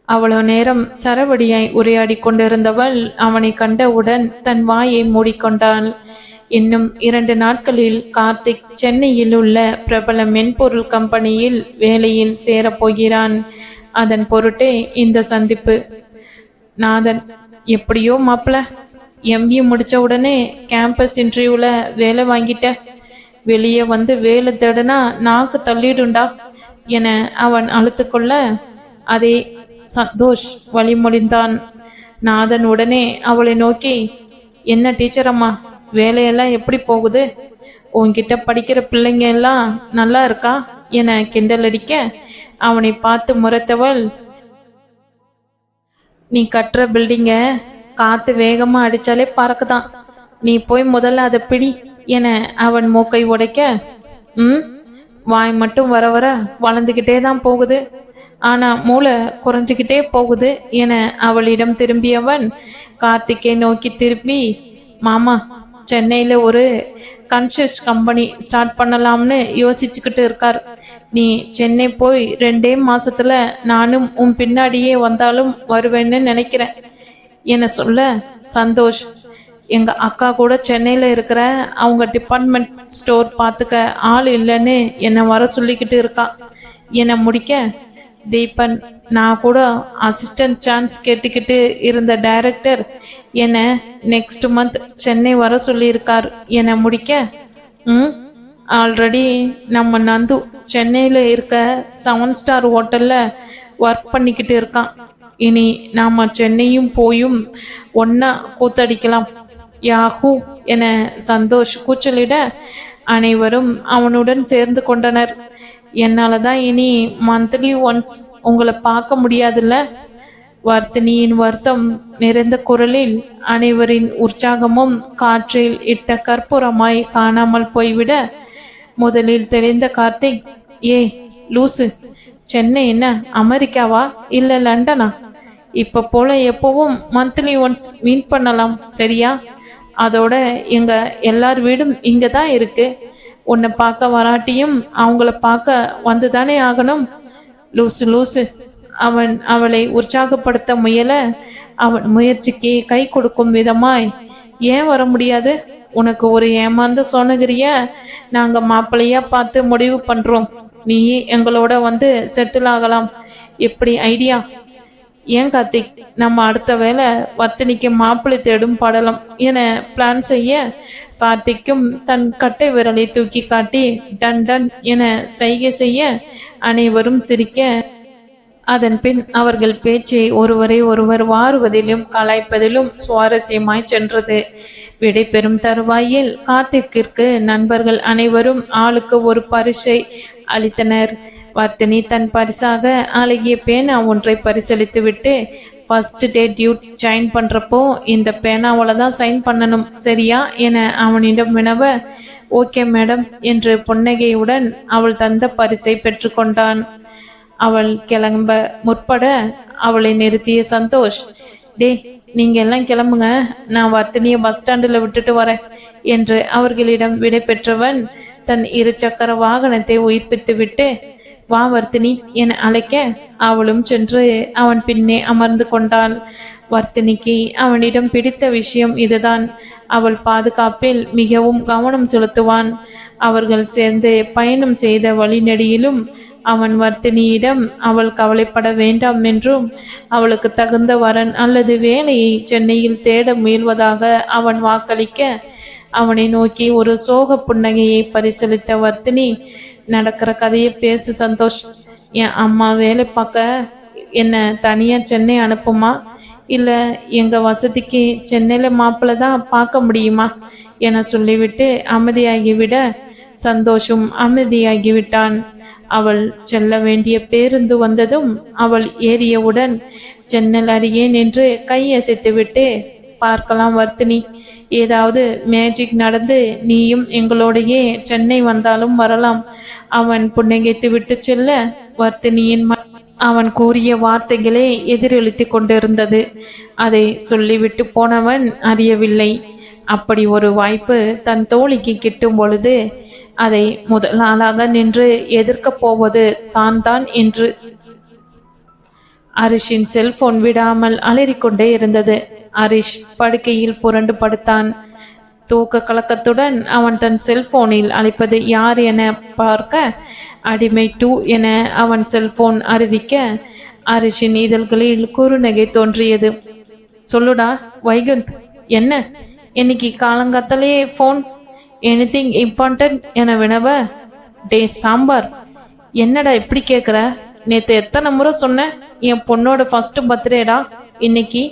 அவ்வளவு நேரம் சரவடியாய் உரையாடி கொண்டிருந்தவள் அவனை கண்டவுடன் தன் வாயை மூடிக்கொண்டாள். இன்னும் 2 நாட்களில் கார்த்திக் சென்னையில் உள்ள பிரபல மென்பொருள் கம்பெனியில் வேலையில் சேரப்போகிறான். அதன் பொருட்டே இந்த சந்திப்பு. நாதன், எப்படியோ மாப்பிள்ள, எம்ஏ முடிச்ச உடனே கேம்பஸ் இன்டர்வியூல வேலை வாங்கிட்ட. வெளியே வந்து வேலை தேடுனா நாக்கு தள்ளிடுண்டா என அவன் அழுத்துக்கொள்ள அதே சந்தோஷ் வழிமொழிந்தான். நாதன் உடனே அவளை நோக்கி, என்ன டீச்சர் அம்மா, வேலையெல்லாம் எப்படி போகுது? உன்கிட்ட படிக்கிற பிள்ளைங்க எல்லாம் நல்லா இருக்கா என கிண்டல் அடிக்க அவனை பார்த்து முறைத்தவள், நீ கட்டுற பில்டிங்க காத்து வேகமா அடிச்சாலே பறக்குதான், நீ போய் முதல்ல அதை பிடி என அவன் மூக்கை உடைக்க, வாய் மட்டும் வர வர வளர்ந்துகிட்டே தான் போகுது, ஆனா மூளை குறைஞ்சிக்கிட்டே போகுது என அவளிடம் திரும்பியவன் கார்த்திக்கை நோக்கி திரும்பி, மாமா, சென்னையில ஒரு கன்ஸ்ட்ரக்ஷன் கம்பெனி ஸ்டார்ட் பண்ணலாம்னு யோசிச்சுக்கிட்டு இருக்கார். நீ சென்னை போய் 2 மாசத்துல நானும் உன் பின்னாடியே வந்தாலும் வருவேன்னு நினைக்கிறேன் என சொல்ல, சந்தோஷ், எங்க அக்கா கூட சென்னையில இருக்கிற அவங்க டிபார்ட்மெண்ட் ஸ்டோர் பார்த்துக்க ஆள் இல்லைன்னு என்னை வர சொல்லிக்கிட்டு இருக்கா என முடிக்க, தீபன், நான் கூட அசிஸ்டன்ட் சான்ஸ் கேட்டுக்கிட்டு இருந்த டைரக்டர் என்னை நெக்ஸ்ட் மந்த் சென்னை வர சொல்லியிருக்கார் என முடிக்க, ஆல்ரெடி நம்ம நந்து சென்னையில் இருக்க 7 ஸ்டார் ஹோட்டலில் ஒர்க் பண்ணிக்கிட்டு இருக்கான். இனி நாம் சென்னையும் போயும் ஒன்றா கூத்தடிக்கலாம் யாஹூ என சந்தோஷ் கூச்சலிட அனைவரும் அவனுடன் சேர்ந்து கொண்டனர். என்னால் தான் இனி மந்த்லி ஒன்ஸ் உங்களை பார்க்க முடியாதுல்ல? வர்த்தினியின் வருத்தம் நிறைந்த குரலில் அனைவரின் உற்சாகமும் காற்றில் இட்ட கற்பூரமாய் காணாமல் போய்விட, முதலில் தெரிந்த கார்த்திக், ஏ லூசு, சென்னை என்ன அமெரிக்காவா இல்லை லண்டனா? இப்போ போல எப்பவும் மந்த்லி ஒன்ஸ் மீட் பண்ணலாம், சரியா? அதோட எங்க எல்லார் வீடும் இங்கே தான் இருக்கு. உன்னை பார்க்க வராட்டியும் அவங்கள பார்க்க வந்து தானே ஆகணும். லூசு லூசு. அவன் அவளை உற்சாகப்படுத்த முயல, அவன் முயற்சிக்கு கை கொடுக்கும் விதமாய், ஏன் வர முடியாது? உனக்கு ஒரு ஏமாந்த சோனகிரிய நாங்க மாப்பிள்ளையா பார்த்து முடிவு பண்றோம். நீ எங்களோட வந்து செட்டில் ஆகலாம். எப்படி ஐடியா? ஏன் கார்த்திக், நம்ம அடுத்த வேலை வர்த்தினிக்கு மாப்பிள்ளை தேடும் படலம் என பிளான் செய்ய, கார்த்திக்கும் தன் கட்டை விரலை தூக்கி காட்டி டன் டன் என சைகை செய்ய அனைவரும் சிரிக்க, அதன் பின் அவர்கள் பேச்சை ஒருவரை ஒருவர் வாருவதிலும் கலாய்ப்பதிலும் சுவாரஸ்யமாய் சென்றது. விடை பெறும் தருவாயில் கார்த்திக்கிற்கு நண்பர்கள் அனைவரும் ஆளுக்கு ஒரு பரிசை அளித்தனர். வர்த்தினி தன் பரிசாக அழகிய பேனா ஒன்றை பரிசளித்து விட்டு, ஃபர்ஸ்ட் டே டியூட் ஜாயின் பண்ணுறப்போ இந்த பேனாவில் தான் சைன் பண்ணணும், சரியா என அவனிடம் வினவ, ஓகே மேடம் என்று புன்னகையுடன் அவள் தந்த பரிசை பெற்றுக்கொண்டான். அவள் கிளம்ப முற்பட அவளை நிறுத்திய சந்தோஷ், டே நீங்கள் எல்லாம் கிளம்புங்க, நான் வர்த்தினியை பஸ் ஸ்டாண்டில் விட்டுட்டு வரேன் என்று அவர்களிடம் விடை பெற்றவன் தன் 2 சக்கர வாகனத்தை உயிர்ப்பித்து விட்டு, வா வர்த்தினி என அழைக்க அவளும் சென்று அவன் பின்னே அமர்ந்து கொண்டாள். வர்த்தினிக்கு அவனிடம் பிடித்த விஷயம் இதுதான். அவள் பாதுகாப்பில் மிகவும் கவனம் செலுத்துவான். அவர்கள் சேர்ந்து பயணம் செய்த வழிநெடியிலும் அவன் வர்த்தினியிடம் அவள் கவலைப்பட வேண்டாம் என்றும் அவளுக்கு தகுந்த வரன் அல்லது வேலையை சென்னையில் தேட முயல்வதாக அவன் வாக்களிக்க, அவனை நோக்கி ஒரு சோக புன்னகையை பரிசளித்த வர்த்தினி, நடக்கிற கதையை பேசு சந்தோஷ். என் அம்மா வேலை பார்க்க என்னை தனியாக சென்னை அனுப்புமா, இல்லை எங்கள் வசதிக்கு சென்னையில் மாப்பிள்ளை தான் பார்க்க முடியுமா என சொல்லிவிட்டு அமைதியாகிவிட சந்தோஷும் அமைதியாகிவிட்டான். அவள் செல்ல வேண்டிய பேருந்து வந்ததும் அவள் ஏறியவுடன் ஜன்னல் அருகே நின்று கையசைத்துவிட்டு, பார்க்கலாம் வர்த்தினி, ஏதாவது மேஜிக் நடந்து நீயும் எங்களோடையே சென்னை வந்தாலும் வரலாம். அவன் புன்னகைத்து விட்டு செல்ல வர்த்தினியின் அவன் கூறிய வார்த்தைகளே எதிரொலித்து கொண்டிருந்தது. அதை சொல்லிவிட்டு போனவன் அறியவில்லை. அப்படி ஒரு வாய்ப்பு தன் தோழிக்கு கிட்டும் பொழுது அதை முதல் ஆளாக நின்று எதிர்க்கப் போவது தான் என்று. ஹரிஷின் செல்போன் விடாமல் அலறிக்கொண்டே இருந்தது. ஹரிஷ் படுக்கையில் புரண்டு படுத்தான். தூக்க கலக்கத்துடன் அவன் தன் செல்போனில் அழைப்பது யார் என பார்க்க அடிமை 2 என அவன் செல்போன் அறிவிக்க ஹரிஷின் இதழ்களில் குறுநகை தோன்றியது. சொல்லுடா வைகுந்த், என்ன இன்னைக்கு காலங்காத்தாலேயே ஃபோன், எனிதிங் இம்பார்ட்டன்ட் என வினவ, டே சாம்பார், என்னடா இப்படி கேட்குற? நேற்று எத்தனை முறை சொன்ன என் பொண்ணோட ஃபர்ஸ்ட் பர்த்டேடா இன்னைக்கு.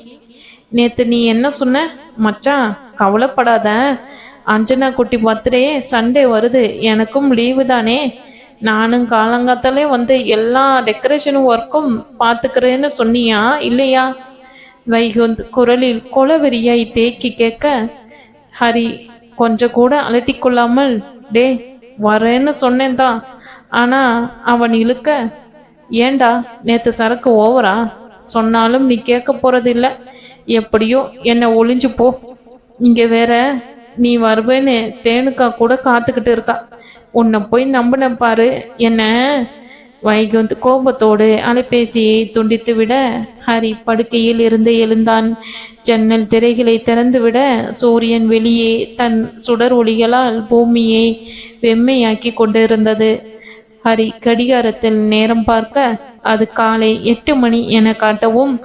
நேற்று நீ என்ன சொன்ன? மச்சான் கவலைப்படாத, அஞ்சனா குட்டி பர்த்டே சண்டே வருது, எனக்கும் லீவு தானே, நானும் காலங்காத்தாலே வந்து எல்லா டெக்கரேஷன் ஒர்க்கும் பார்த்துக்கிறேன்னு சொன்னியா இல்லையா? வைகுந்த் குரலில் கொலவெறியாய் தேக்கி கேட்க ஹரி கொஞ்சம் கூட அலட்டிக்கொள்ளாமல், டே வரேன்னு சொன்னேன் தான், ஆனா அவன் இழுக்க, ஏண்டா நேற்று சரக்கு ஓவரா? சொன்னாலும் நீ கேட்க போறதில்ல, எப்படியோ என்னை ஒளிஞ்சு போ. இங்க வேற நீ வருவேன்னு தேனுக்கா கூட காத்துக்கிட்டு இருக்கா, உன்னை போய் நம்பின பாரு என்ன. வைகுந்த் கோபத்தோடு அலைபேசியை துண்டித்து விட ஹரி படுக்கையில் இருந்து எழுந்தான். ஜன்னல் திரைகளை திறந்துவிட சூரியன் வெளியே தன் சுடர் ஒளிகளால் பூமியை வெம்மையாக்கி கொண்டிருந்தது. ஹரி கடிகாரத்தில் நேரம் பார்க்க அது காலை 8 மணி என காட்டவும்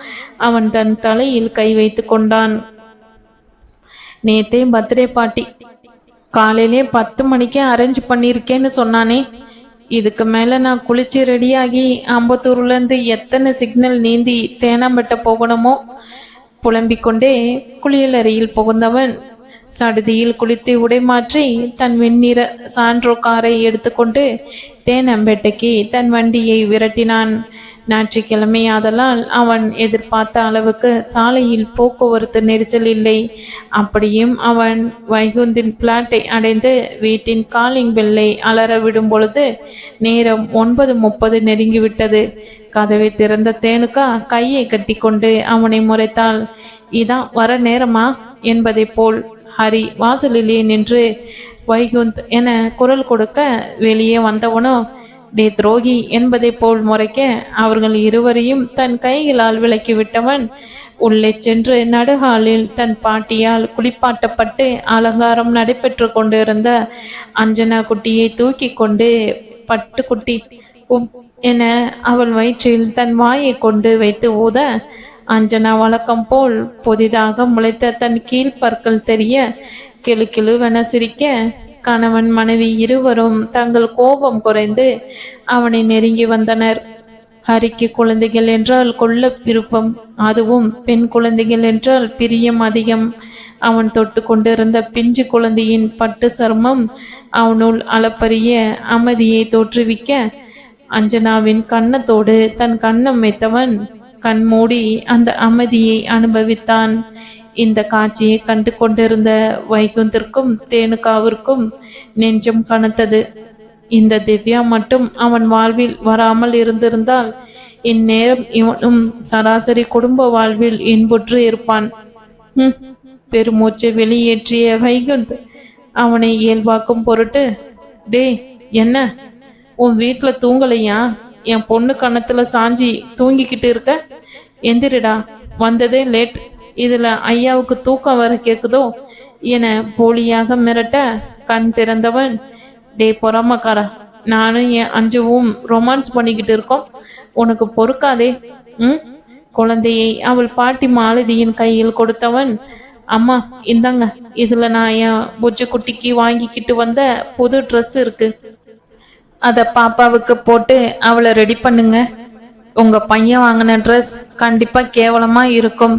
அவன் தன் தலையில் கை வைத்து கொண்டான். நேத்தே பர்த்டே பார்ட்டி காலையிலே 10 மணிக்கே அரேஞ்ச் பண்ணியிருக்கேன்னு சொன்னானே, இதுக்கு மேலே நான் குளிச்சு ரெடியாகி அம்பத்தூர்லேருந்து எத்தனை சிக்னல் நீந்தி தேனாம்பேட்டை போகணுமோ புலம்பிக்கொண்டே குளியலறையில் புகுந்தவன் சடுதியில் குளித்து உடை மாற்றி தன் வெண்ணிற சாண்ட்ரோ காரை எடுத்துக்கொண்டு தேனாம்பேட்டைக்கு தன் வண்டியை விரட்டினான். ஞாயிற்றுக்கிழமையாதலால் அவன் எதிர்பார்த்த அளவுக்கு சாலையில் போக்குவரத்து நெரிசல் இல்லை. அப்படியும் அவன் வைகுந்தின் பிளாட்டை அடைந்து வீட்டின் காலிங் பெல்லை அலற விடும் பொழுது நேரம் 9:30 நெருங்கிவிட்டது. கதவை திறந்த தேனுக்கா கையை கட்டி கொண்டு அவனை முறைத்தாள். இதான் வர நேரமா என்பதை போல். ஹரி வாசலிலே நின்று வைகுந்த் என குரல் கொடுக்க வெளியே வந்தவனோ டே துரோகி என்பதை போல் முறைக்க அவர்கள் இருவரையும் தன் கைகளால் விலக்கிவிட்டவன் உள்ளே சென்று நடுகாலில் தன் பாட்டியால் குளிப்பாட்டப்பட்டு அலங்காரம் நடைபெற்று கொண்டிருந்த அஞ்சனா குட்டியை தூக்கி கொண்டு பட்டுக்குட்டி என அவள் வயிற்றில் தன் வாயை கொண்டு வைத்து ஊத அஞ்சனா வழக்கம் போல் புதிதாக முளைத்த தன் கீழ்பற்கள் தெரிய கிளுகிளுவென சிரிக்க கணவன் மனைவி இருவரும் தங்கள் கோபம் குறைந்து அவனை நெருங்கி வந்தனர். ஹரிக்கு குழந்தைகள் என்றால் கொள்ள விருப்பம், அதுவும் பெண் குழந்தைகள் என்றால் பிரியம் அதிகம். அவன் தொட்டு கொண்டிருந்த பிஞ்சு குழந்தையின் பட்டு சர்மம் அவனுள் அளப்பரிய அமைதியை தோற்றுவிக்க அஞ்சனாவின் கன்னத்தோடு தன் கன்னம் வைத்தவன் கண் மூடி அந்த அமைதியை அனுபவித்தான். இந்த காட்சியை கண்டு கொண்டிருந்த வைகுந்திற்கும் தேனுக்காவிற்கும் நெஞ்சம் கனத்தது. இந்த திவ்யா மட்டும் அவன் வாழ்வில் வராமல் இருந்திருந்தால் இந்நேரம் இவனும் சராசரி குடும்ப வாழ்வில் இன்புற்று இருப்பான். பெருமூச்சை வெளியேற்றிய வைகுந்த் அவனை இயல்பாக்கும் பொருட்டு, டே என்ன உன் வீட்டில் தூங்கலையா? என் பொண்ணு கன்னத்துல சாஞ்சி தூங்கிக்கிட்டு இருக்க, எந்திரிடா, வந்ததே லேட், இதுல ஐயாவுக்கு தூக்கம் வர கேக்குதோ என போலியாக மிரட்ட கண் திறந்தவன், டே பொறாமக்காரா, நானும் என் அஞ்சுவும் ரொமான்ஸ் பண்ணிக்கிட்டு இருக்கோம், உனக்கு பொறுக்காதே. குழந்தையை அவள் பாட்டி மாலதியின் கையில் கொடுத்தவன், அம்மா இந்தாங்க, இதுல நான் என் புஜ்ஜு குட்டிக்கு வாங்கிக்கிட்டு வந்த புது ட்ரெஸ் இருக்கு, அத பாப்பாவுக்கு போட்டு அவளை ரெடி பண்ணுங்க, உங்க பையன் வாங்கின ட்ரெஸ் கண்டிப்பா கேவலமா இருக்கும்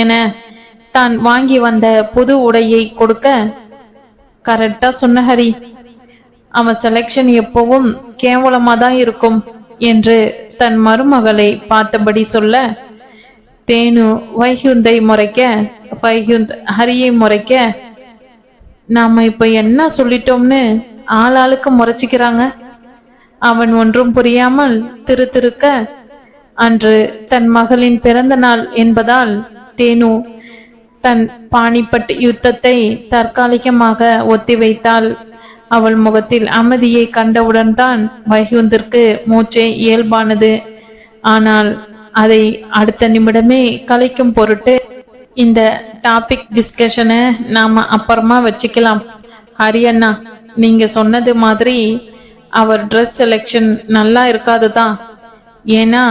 என தான் வாங்கி வந்த புது உடையை கொடுக்க, கரெக்டா சொன்ன ஹரி, அவன் செலெக்ஷன் எப்பவும் கேவலமா தான் இருக்கும் என்று தன் மருமகளை பார்த்தபடி சொல்ல தேனு வைகுந்தை முறைக்க, வைகுந்த் ஹரியை முறைக்க, நாம இப்ப என்ன சொல்லிட்டோம்னு ஆளாளுக்கு முறைச்சிக்கிறாங்க. அவன் ஒன்றும் புரியாமல் திருக்க அன்று தன் மகளின் பிறந்த நாள் என்பதால் தேனு தன் பானிபட் யுத்தத்தை தற்காலிகமாக ஒத்திவைத்தாள். அவள் முகத்தில் அமைதியை கண்டவுடன் தான் வைகுந்திற்கு மூச்சை இயல்பானது. ஆனால் அதை அடுத்த நிமிடமே கலைக்கும் பொருட்டு இந்த டாபிக் டிஸ்கஷனை நாம அப்புறமா வச்சுக்கலாம். ஹரி அண்ணா, நீங்க சொன்னது மாதிரி அவர் ட்ரெஸ் செலெக்ஷன் நல்லா இருக்காது தான். ஏன்னா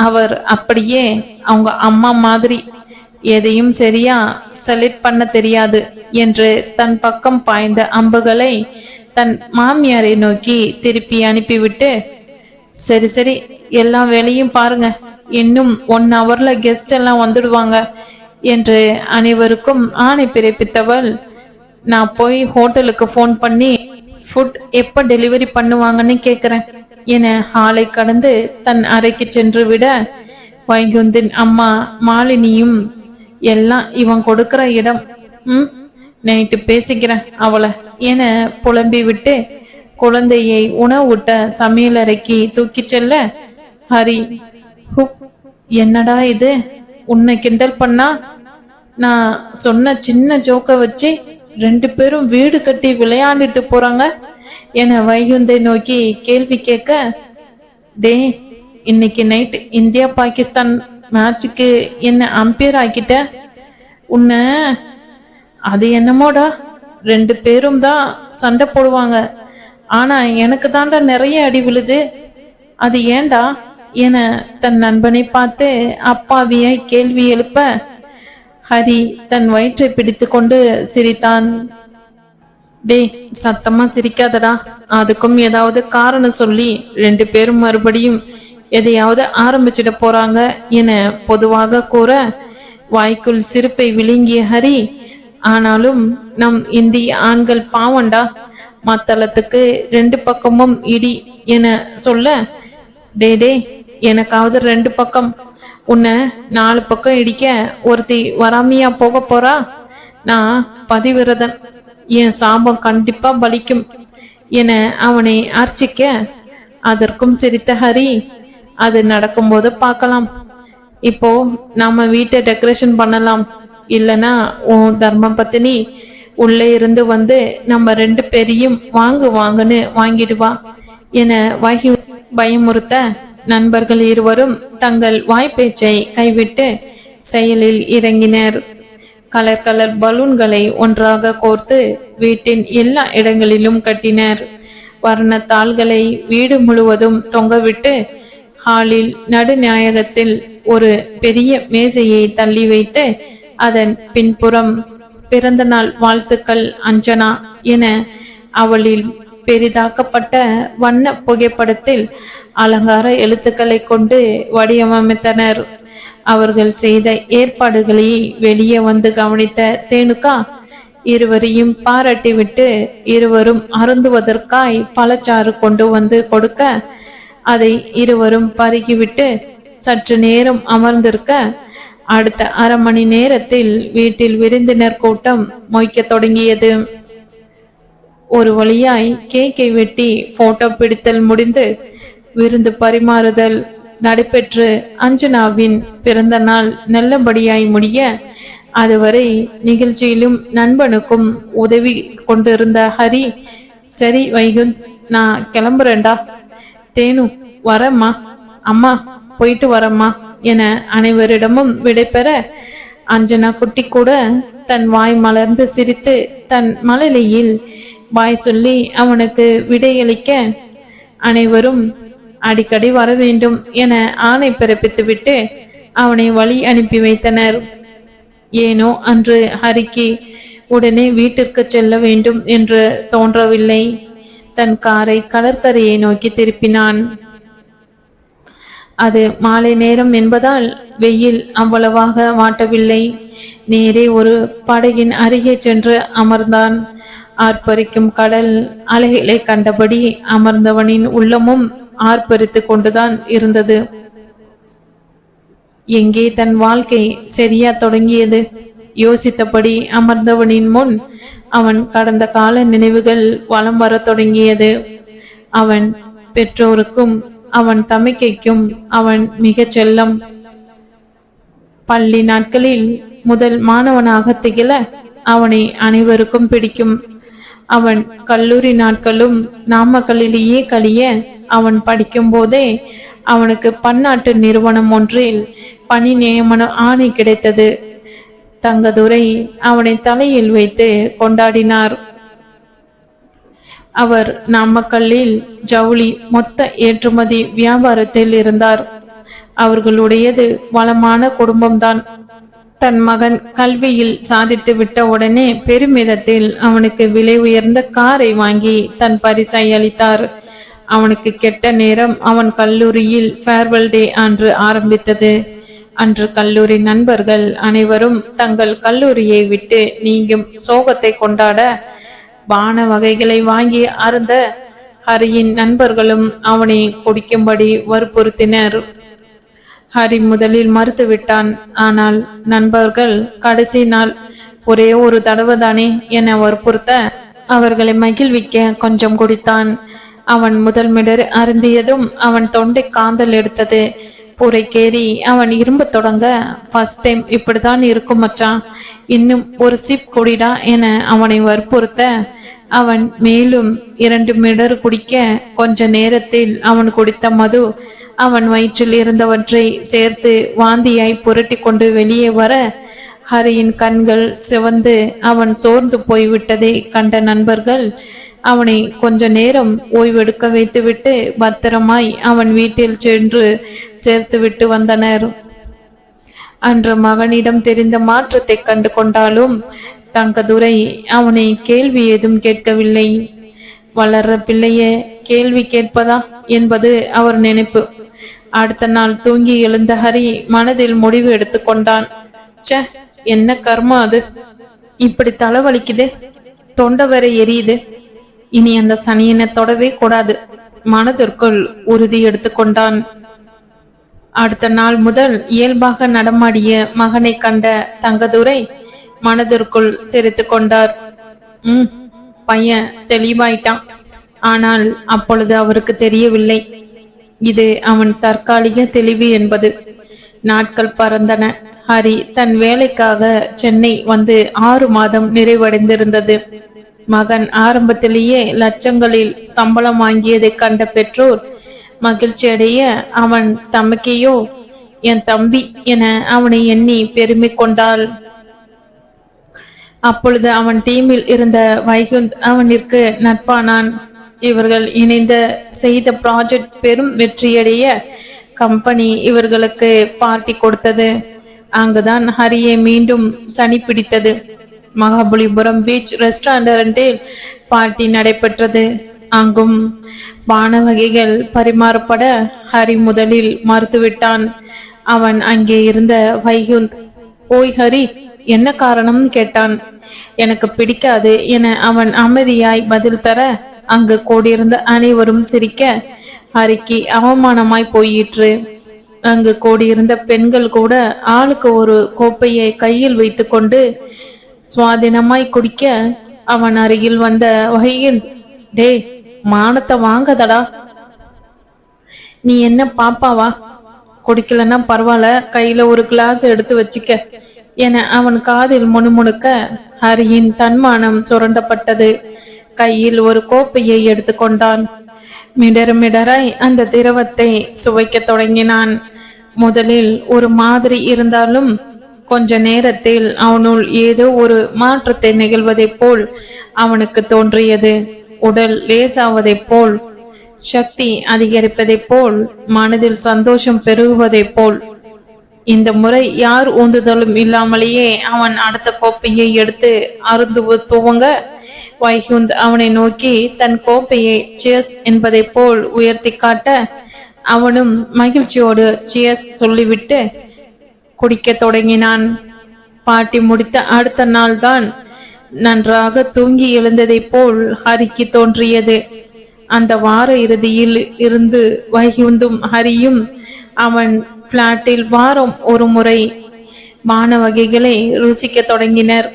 அவர் அப்படியே அவங்க அம்மா மாதிரி எதையும் சரியா செலக்ட் பண்ண தெரியாது என்று தன் பக்கம் பாய்ந்த அம்புகளை தன் மாமியாரை நோக்கி திருப்பி அனுப்பிவிட்டு, சரி சரி, எல்லா வேலையும் பாருங்க, இன்னும் 1 ஹவர்ல கெஸ்ட் எல்லாம் வந்துடுவாங்க என்று அனைவருக்கும் ஆணை பிறப்பித்தவள், நான் போய் ஹோட்டலுக்கு ஃபோன் பண்ணி ஃபுட் எப்ப டெலிவரி பண்ணுவாங்கன்னு கேக்குறேன் என ஹாலை கடந்து தன் அறைக்கு சென்று விட, வைகுந்தின் அம்மா மாலினியும், எல்லாம் இவன் கொடுக்கிற இடம், நைட்டு பேசிக்கிறேன் அவளை என புலம்பி விட்டு குழந்தையை உணவூட்ட சமையலறைக்கு தூக்கி செல்ல, ஹரி, என்னடா இது, உன்னை கிண்டல் பண்ணா நான் சொன்ன சின்ன ஜோக்க வச்சு 2 பேரும் வீடு கட்டி விளையாண்டுட்டு போறாங்க என வைகுந்தை நோக்கி கேள்வி கேட்க, டே, இன்னைக்கு நைட் இந்தியா பாகிஸ்தான் மேட்சுக்கு என்ன அம்பையர் ஆக்கிட்ட உன்ன. அது என்னமோடா, 2 பேரும் தான் சண்டை போடுவாங்க, ஆனா எனக்கு தாண்டா நிறைய அடி விழுது, அது ஏண்டா என தன் நண்பனை பார்த்து அப்பாவியாய் கேள்வி எழுப்ப, ஹரி தன் வயிற்றை பிடித்து கொண்டு சிரித்தான். டே, சத்தமா சிரிக்காதடா, அதுக்கும் ஏதாவது காரணம் சொல்லி 2 பேரும் மறுபடியும் எதையாவது ஆரம்பிச்சிட போறாங்க என பொதுவாக கூற, வாய்க்குள் சிரிப்பை விழுங்கிய ஹரி, ஆனாலும் நம் இந்திய ஆண்கள் பாவண்டா, மத்தளத்துக்கு 2 பக்கமும் இடி என சொல்ல, டே, எனக்காவது 2 பக்கம், உன்னை 4 பக்கம் இடிக்க ஒருத்தி வராமையா போக போறா? நான் பதிவிரதன், என் சாபம் கண்டிப்பா பலிக்கும் என அவனை அர்ச்சிக்க, அதற்கும் சிரித்த ஹரி, அது நடக்கும்போது பார்க்கலாம், இப்போ நாம வீட்டை டெக்கரேஷன் பண்ணலாம், இல்லனா உன் தர்ம பத்தினி உள்ளே இருந்து வந்து நம்ம 2 பேரையும் வாங்குன்னு வாங்கிடுவா என வகி பயமுறுத்த, நண்பர்கள் இருவரும் தங்கள் வாய்ப்பேச்சை கைவிட்டு செயலில் இறங்கினர். கலர் கலர் பலூன்களை ஒன்றாக கோர்த்து வீட்டின் எல்லா இடங்களிலும் கட்டினர். வர்ண தாள்களை வீடு முழுவதும் தொங்கவிட்டு ஹாலில் நடுநாயகத்தில் ஒரு பெரிய மேசையை தள்ளி வைத்து அதன் பின்புறம் பிறந்த நாள் வாழ்த்துக்கள் அஞ்சனா என அவளில் பெரிதாக்கப்பட்ட வண்ண புகைப்படத்தில் அலங்கார எழுத்துக்களை கொண்டு வடிவமைத்தனர். அவர்கள் செய்த ஏற்பாடுகளை வெளியே வந்து கவனித்த தேனுகா இருவரையும் பாராட்டிவிட்டு இருவரும் அருந்துவதற்காய் பழச்சாறு கொண்டு வந்து கொடுக்க, அதை இருவரும் பருகிவிட்டு சற்று நேரம் அமர்ந்திருக்க, அடுத்த அரை மணி நேரத்தில் வீட்டில் விருந்தினர் கூட்டம் மொய்க்க தொடங்கியது. ஒரு வழியாய் கேக்கை வெட்டி போட்டோ பிடித்தல் முடிந்து விருந்து பரிமாறுதல் நடைபெற்று அஞ்சனாவின் பிறந்த நாள் நல்லபடியாய் முடிய, அதுவரை நிகழ்ச்சியிலும் நண்பனுக்கும் உதவி கொண்டிருந்த ஹரி, சரி வைகுந்த், நான் கிளம்புறேன்டா, தேனு வரம்மா, அம்மா போயிட்டு வரம்மா என அனைவரிடமும் விடைபெற, அஞ்சனா குட்டி கூட தன் வாய் மலர்ந்து சிரித்து தன் மழலையில் வாய் சொல்லி அவனுக்கு விடையளிக்க, அனைவரும் அடிக்கடி வர வேண்டும் என ஆணை பிறப்பித்துவிட்டு அவனை வழி அனுப்பி வைத்தனர். ஏனோ அன்று ஹரிக்கு உடனே வீட்டிற்கு செல்ல வேண்டும் என்று தோன்றவில்லை. தன் காரை கடற்கரையை நோக்கி திருப்பினான். அது மாலை நேரம் என்பதால் வெயில் அவ்வளவாக வாட்டவில்லை. நேரே ஒரு படகின் அருகே சென்று அமர்ந்தான். ஆர்ப்பரிக்கும் கடல் அலைகளை கண்டபடி அமர்ந்தவனின் உள்ளமும் ஆர்ப்பரித்து கொண்டுதான் இருந்தது. எங்கே தன் வாழ்க்கை சரியா தொடங்கியது? யோசித்தபடி அமர்ந்தவனின் முன் அவன் கடந்த கால நினைவுகள் வலம் வர தொடங்கியது. அவன் பெற்றோருக்கும் அவன் தமைக்கைக்கும் அவன் மிகச் செல்லம். பள்ளி நாட்களில் முதல் மாணவனாக திகழ அவனை அனைவருக்கும் பிடிக்கும். அவன் கல்லூரி நாட்களும் நாமக்கல்லிலேயே கழிய அவன் படிக்கும் போதே அவனுக்கு பன்னாட்டு நிறுவனம் ஒன்றில் பணி நியமன ஆணை கிடைத்தது. தங்கதுரை அவனை தலையில் வைத்து கொண்டாடினார். அவர் நாமக்கல்லில் ஜவுளி மொத்த ஏற்றுமதி வியாபாரத்தில் இருந்தார். அவர்களுடையது வளமான குடும்பம்தான். தன் மகன் கல்வியில் சாதித்து விட்ட உடனே பெருமிதத்தில் அவனுக்கு விலை உயர்ந்த காரை வாங்கி தன் பரிசை அளித்தார். அவனுக்கு கெட்ட நேரம் அவன் கல்லூரியில் ஃபேர்வெல் டே அன்று ஆரம்பித்தது. அன்று கல்லூரி நண்பர்கள் அனைவரும் தங்கள் கல்லூரியை விட்டு நீங்கும் சோகத்தை கொண்டாட பான வகைகளை வாங்கி அருந்த ஹரியின் நண்பர்களும் அவனை குடிக்கும்படி வற்புறுத்தினர். ஹரி முதலில் மறுத்துவிட்டான். ஆனால் நண்பர்கள் கடைசி நாள் ஒரே ஒரு தடவை தானே என வற்புறுத்த அவர்களை மகிழ்விக்க கொஞ்சம் குடித்தான். அவன் முதல் மிடர் அருந்தியதும் அவன் தொண்டை காந்தல் எடுத்தது. புரைக்கேறி அவன் இரும்ப தொடங்க, ஃபர்ஸ்ட் டைம் இப்படித்தான் இருக்கும் மச்சான், இன்னும் ஒரு சிப் குடிடா என அவனை வற்புறுத்த அவன் மேலும் 2 மிடர் குடிக்க கொஞ்ச நேரத்தில் அவன் குடித்த மது அவன் வயிற்றில் இருந்தவற்றை சேர்த்து வாந்தியாய் புரட்டி கொண்டு வெளியே வர ஹரியின் கண்கள் சிவந்து அவன் சோர்ந்து போய்விட்டதை கண்ட நண்பர்கள் அவனை கொஞ்ச நேரம் ஓய்வெடுக்க வைத்துவிட்டு பத்திரமாய் அவன் வீட்டில் சென்று சேர்த்து விட்டு வந்தனர். அன்று மகனிடம் தெரிந்த மாற்றத்தை கண்டு கொண்டாலும் தங்கதுரை அவனை கேள்வி ஏதும் கேட்கவில்லை. வளர்ற பிள்ளைய கேள்வி கேட்பதா என்பது அவர் நினைப்பு. அடுத்த நாள் தூங்கி எழுந்த ஹரி மனதில் முடிவு எடுத்து கொண்டான். சே, என்ன கர்மா அது, இப்படி தலைவலிக்குது, தொண்டை வரை எரியுது, இனி அந்த சனியனை தொடவே கூடாது மனதிற்குள் உறுதி எடுத்துக்கொண்டான். அடுத்த நாள் முதல் இயல்பாக நடமாடிய மகனை கண்ட தங்கதுரை மனதிற்குள் சிரித்து கொண்டார். பையன் தெளிவாயிட்டான். ஆனால் அப்பொழுது அவருக்கு தெரியவில்லை இது அவன் தற்காலிக தெளிவு என்பது. நாட்கள் பறந்தன. ஹரி தன் வேலைக்காக சென்னை வந்து 6 மாதம் நிறைவடைந்திருந்தது. மகன் ஆரம்பத்திலேயே லட்சங்களில் சம்பளம் வாங்கியதை கண்ட பெற்றோர் மகிழ்ச்சி அடைய அவன் தமக்கையோ என் தம்பி என அவனை எண்ணி பெருமை கொண்டாள். அப்பொழுது அவன் டீமில் இருந்த வைகுந்த் அவனிற்கு நட்பானான். இவர்கள் இணைந்த செய்த ப்ராஜெக்ட் பெரும் வெற்றியடைய கம்பெனி இவர்களுக்கு பார்ட்டி கொடுத்தது. அங்குதான் ஹரியை மீண்டும் சனி பிடித்தது. மகாபலிபுரம் பீச் ரெஸ்டாரண்டில் பார்ட்டி நடைபெற்றது. அங்கும் பான வகைகள் பரிமாறப்பட ஹரி முதலில் மறுத்துவிட்டான். அவன் அங்கே இருந்த வைகுந்த், ஓய் ஹரி, என்ன காரணம் கேட்டான். எனக்கு பிடிக்காது என அவன் அமைதியாய் பதில் தர அங்கு கூடியிருந்த அனைவரும் சிரிக்க ஹரிக்கு அவமானமாய் போயிற்று. அங்கு கூடியிருந்த பெண்கள் கூட ஆளுக்கு ஒரு கோப்பையை கையில் வைத்து கொண்டு சுவாதீனமாய் குடிக்க அவன் அருகில் வந்த வைகுந்த், டே, மானத்தை வாங்கதடா, நீ என்ன பாப்பாவா, குடிக்கலன்னா பரவாயில்ல, கையில ஒரு கிளாஸ் எடுத்து வச்சுக்க என அவன் காதில் முணுமுணுக்க ஹரியின் தன்மானம் சுரண்டப்பட்டது. கையில் ஒரு கோப்பையை எடுத்துக்கொண்டான். மிடராய் அந்த திரவத்தை சுவைக்க தொடங்கினான். முதலில் ஒரு மாதிரி இருந்தாலும் கொஞ்ச நேரத்தில் அவனுள் ஏதோ ஒரு மாற்றத்தை நிகழ்வதை போல் அவனுக்கு தோன்றியது. உடல் லேசாவதை போல், சக்தி அதிகரிப்பதை போல், மனதில் சந்தோஷம் பெருகுவதை போல். இந்த முறை யார் ஊந்துதலும் இல்லாமலேயே அவன் அடுத்த கோப்பையை எடுத்து அருந்து துவங்க வைகுந்த் அவனை நோக்கி தன் கோப்பையை சியர்ஸ் என்பதை போல் உயர்த்தி காட்ட அவனும் மகிழ்ச்சியோடு சியர்ஸ் சொல்லிவிட்டு குடிக்க தொடங்கினான். பாட்டி முடித்த அடுத்த நாள் தான் நன்றாக தூங்கி எழுந்ததை போல் ஹரிக்கு தோன்றியது. அந்த வார இறுதியில் இருந்து வைகுந்தும் ஹரியும் அவன் பிளாட்டில் வாரம் ஒரு முறை பான வகைகளை ருசிக்க தொடங்கினர்.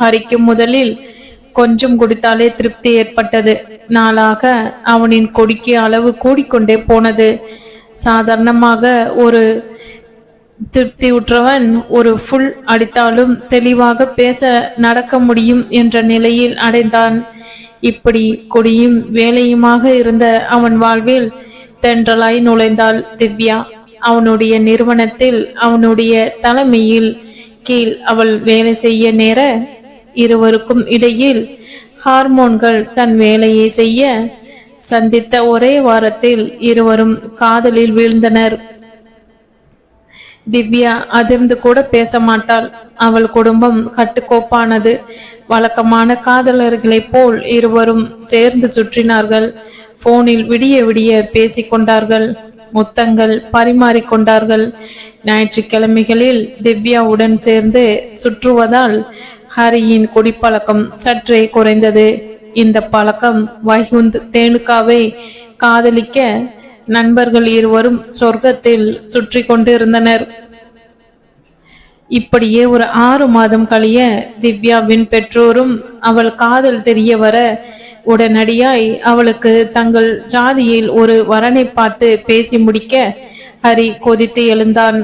ஹரிக்கு முதலில் கொஞ்சம் குடித்தாலே திருப்தி ஏற்பட்டது. நாளாக அவனின் கொடிக்கு அளவு கூடிக்கொண்டே போனது. சாதாரணமாக ஒரு திருப்தியுற்றவன் ஒரு ஃபுல் அடித்தாலும் தெளிவாக பேச நடக்க முடியும் என்ற நிலையில் அடைந்தான். இப்படி குடியும் வேலையுமாக இருந்த அவன் வாழ்வில் தென்றலாய் நுழைந்தாள் திவ்யா. அவனுடைய நிறுவனத்தில் அவனுடைய தலைமையில் கீழ் அவள் வேலை செய்ய நேர இருவருக்கும் இடையில் ஹார்மோன்கள் தன் வேலையை செய்ய சந்தித்த ஒரே வாரத்தில் இருவரும் காதலில் வீழ்ந்தனர். திவ்யா அதிர்ந்து கூட பேச மாட்டாள். அவள் குடும்பம் கட்டுக்கோப்பானது. வழக்கமான காதலர்களைப் போல் இருவரும் சேர்ந்து சுற்றினார்கள். போனில் விடிய விடிய பேசிக்கொண்டார்கள். முத்தங்கள் பரிமாறிக்கொண்டார்கள். ஞாயிற்றுக்கிழமைகளில் திவ்யாவுடன் சேர்ந்து சுற்றுவதால் ஹரியின் குடிப்பழக்கம் சற்றே குறைந்தது. இந்த பழக்கம் வைகுந்த் தேனுக்காவை காதலிக்க நண்பர்கள் இருவரும் சொர்க்கத்தில் சுற்றி கொண்டிருந்தனர். இப்படியே ஒரு 6 மாதம் கழிய திவ்யாவின் பெற்றோரும் அவள் காதல் தெரிய வர உடனடியாய் அவளுக்கு தங்கள் ஜாதியில் ஒரு வரனை பார்த்து பேசி முடிக்க ஹரி கொதித்து எழுந்தான்.